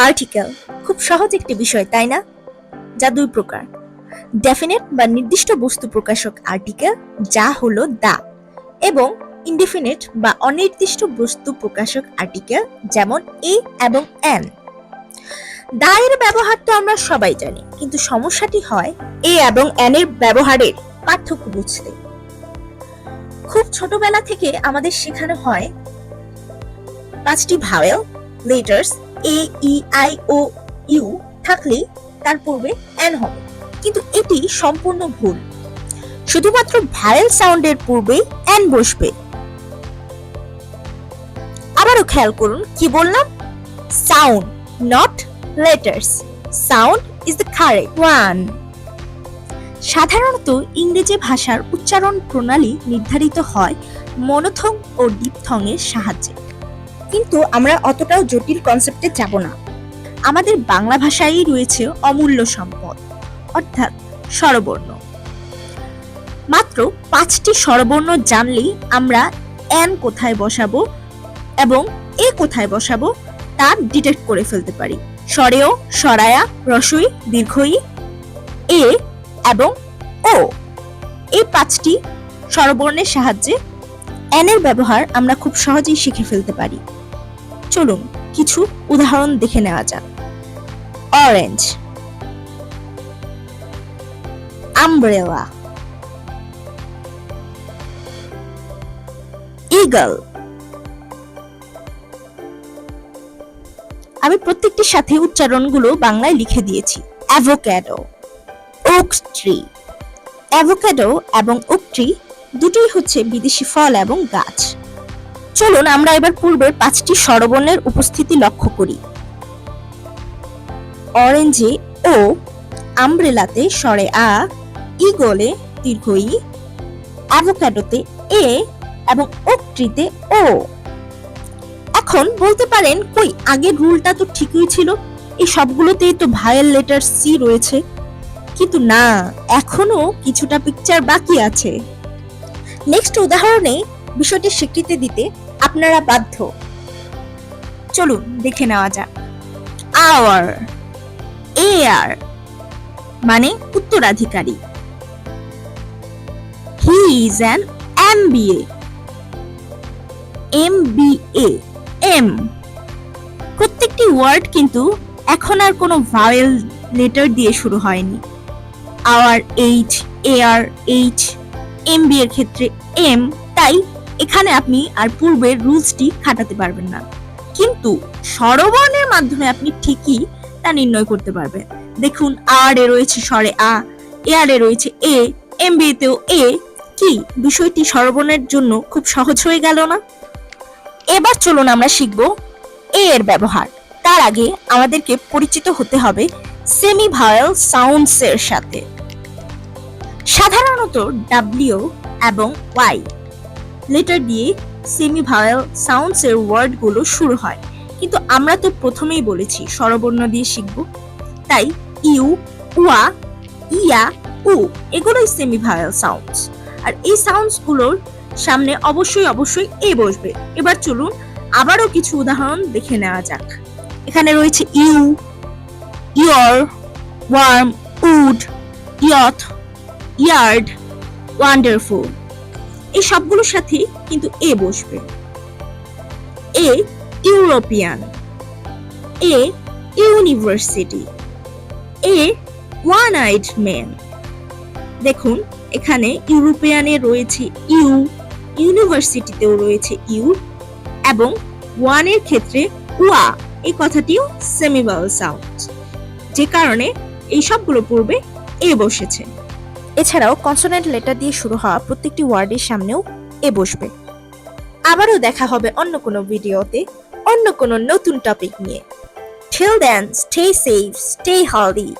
Article খুব সহজ একটি বিষয়, তাই না? যা দুই প্রকার: ডেফিনিট বা নির্দিষ্ট বস্তু প্রকাশক আর্টিকেল, যা হলো দা, এবং ইনডিফিনিট বা অনির্দিষ্ট বস্তু প্রকাশক আর্টিকেল, যেমন এ এবং এন। দা এর ব্যবহার তো আমরা সবাই জানি, কিন্তু সমস্যাটি হয় এ এবং এন এর ব্যবহারের পার্থক্য বুঝতে। খুব ছোটবেলা থেকে আমাদের শেখানো হয় 5টি vowel letters A E I O U থাকলে তার পূর্বে এন হবে, কিন্তু এটি সম্পূর্ণ ভুল। শুধুমাত্র ভাওয়েল সাউন্ডের পূর্বেই এন বসবে। আবারও খেয়াল করুন, কি বললাম? Sound, not letters. Sound is the correct one. সাধারণত ইংরেজি ভাষার উচ্চারণ প্রণালী নির্ধারিত হয় মনোথং ও ডিপথং এর সাহায্যে, কিন্তু আমরা অতটাও জটিল কনসেপ্টে যাব না। আমাদের বাংলা ভাষায় রয়েছে অমূল্য সম্পদ, অর্থাৎ স্বরবর্ণ। মাত্র 5টি স্বরবর্ণ জানলেই আমরা এন কোথায় বসাবো এবং এ কোথায় বসাবো তা ডিটেক্ট করে ফেলতে পারি। স্বরেয়, স্বরায়া, রসই, দীর্ঘই, এ এবং ও, এই 5টি স্বরবর্ণের সাহায্যে এন এর ব্যবহার আমরা খুব সহজেই শিখে ফেলতে পারি। চলুন কিছু উদাহরণ দেখে নেওয়া যাক। Orange, umbrella, eagle. আমি প্রত্যেকটির সাথে উচ্চারণগুলো বাংলায় লিখে দিয়েছি। Avocado, oak tree. অ্যাভোক্যাডো এবং ওক ট্রি দুটোই হচ্ছে বিদেশি ফল এবং গাছ। চলুন আমরা এবার পূর্বের 5টি স্বরবর্ণের উপস্থিতি লক্ষ্য করি। অরেঞ্জে ও, আমব্রেলাতে স্বরে আ, ঈগলে দীর্ঘ ই, অ্যাভোক্যাডোতে এ এবং ওক ট্রিতে ও। এখন বলতে পারেন, কই, আগের রুলটা তো ঠিকই ছিল, এই সবগুলোতেই তো ভাওয়েল লেটার সি রয়েছে। কিন্তু না, এখনো কিছুটা পিকচার বাকি আছে। নেক্সট উদাহরণে বিষয়টি স্বীকৃতি দিতে আপনারা বাধ্য। চলুন দেখে নেওয়া যাক। আওয়ার, এয়ার মানে উত্তরাধিকারী। He is an MBA, MBA, M. প্রত্যেকটি ওয়ার্ড কিন্তু এখন আর কোনো ভাওয়েল লেটার দিয়ে শুরু হয়নি। Hour, H, heir, H, MB এর ক্ষেত্রে এম, তাই এখানে আপনি আর পূর্বের রুলসটি খাটাতে পারবেন না, কিন্তু স্বরবর্ণের মাধ্যমে আপনি ঠিকই তা নির্ণয় করতে পারবেন। দেখুন, আর এ রয়েছে স্বরে আ, এয়ার এ রয়েছে এ, এমবি তেও এ। কি বিষয়টি স্বরবর্ণের জন্য খুব সহজ হয়ে গেল না? এবার চলুন আমরা শিখব এ এর ব্যবহার। তার আগে আমাদেরকে পরিচিত হতে হবে সেমি ভাওয়েল সাউন্ডস এর সাথে। সাধারণত ডাব্লিউ এবং ওয়াই লেটার দিয়ে সেমি ভাওয়েল সাউন্ডস এর ওয়ার্ড গুলো শুরু হয়, কিন্তু আমরা তো প্রথমেই বলেছি স্বরবর্ণ দিয়ে শিখব, তাই ইউ, উয়া, ইয়া, উ এগুলোই সেমি ভাওয়েল সাউন্ডস। আর এই সাউন্ডস গুলোর সামনে অবশ্যই এ বসবে। এবার চলুন আবারও কিছু উদাহরণ দেখে নেওয়া যাক। এখানে রয়েছে U, your, warm, wood, youth, yard, wonderful. এই সবগুলোর সাথে কিন্তু এ বসবে। A European, a university, a one eyed man. দেখুন এখানে ইউরোপিয়ানে রয়েছে ইউ, ইউনিভার্সিটিতেও রয়েছে ইউ, এবং ওয়ানের ক্ষেত্রে ওয়া, এই কথাটিও সেমি ভাওয়েল সাউন্ড, যে কারণে এই সবগুলো পূর্বে এ বসেছে। এছাড়াও কনসোনেন্ট লেটার দিয়ে শুরু হওয়া প্রত্যেকটি ওয়ার্ডের সামনেও এ বসবে। আবারও দেখা হবে অন্য কোনো ভিডিওতে অন্য কোনো নতুন টপিক নিয়ে। Till then, stay safe, stay healthy.